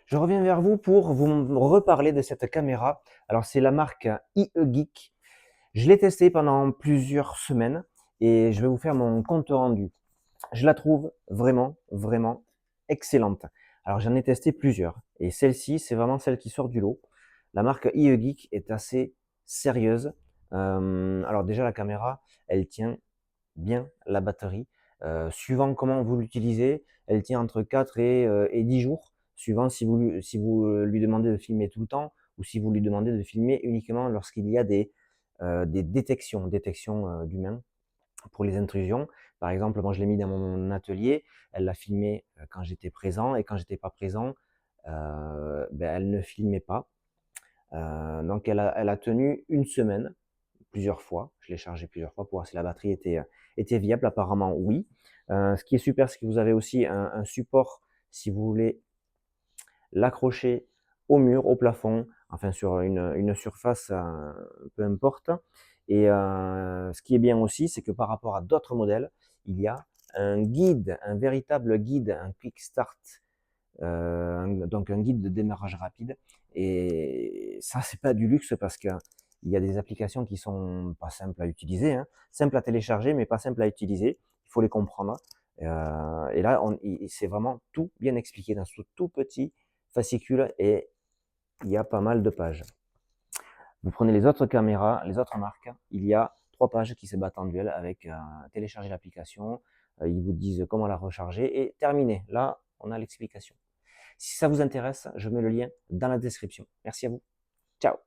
Je reviens vers vous pour vous reparler de cette caméra. Alors, c'est la marque IE-Geek. Je l'ai testée pendant plusieurs semaines et je vais vous faire mon compte rendu. Je la trouve vraiment, vraiment excellente. Alors, j'en ai testé plusieurs et celle-ci, c'est vraiment celle qui sort du lot. La marque IE-Geek est assez sérieuse. Alors déjà, la caméra, elle tient bien la batterie. Suivant comment vous l'utilisez, elle tient entre 4 et 10 jours, suivant si vous lui demandez de filmer tout le temps ou si vous lui demandez de filmer uniquement lorsqu'il y a des détections d'humains pour les intrusions. Par exemple, moi je l'ai mis dans mon atelier, elle l'a filmé quand j'étais présent et quand j'étais pas présent, elle ne filmait pas. Donc elle a tenu une semaine plusieurs fois. Je l'ai chargé plusieurs fois pour voir si la batterie était viable. Apparemment, oui. Ce qui est super, c'est que vous avez aussi un support si vous voulez l'accrocher au mur, au plafond, enfin sur une surface, peu importe. Et ce qui est bien aussi, c'est que par rapport à d'autres modèles, il y a un guide, un véritable guide, un quick start, donc un guide de démarrage rapide. Et ça, c'est pas du luxe parce que il y a des applications qui sont pas simples à utiliser, hein, simples à télécharger, mais pas simples à utiliser. Il faut les comprendre. Et là, c'est vraiment tout bien expliqué dans ce tout petit fascicule et il y a pas mal de pages. Vous prenez les autres caméras, les autres marques, il y a 3 pages qui se battent en duel avec télécharger l'application, ils vous disent comment la recharger et terminé. Là, on a l'explication. Si ça vous intéresse, je mets le lien dans la description. Merci à vous. Ciao.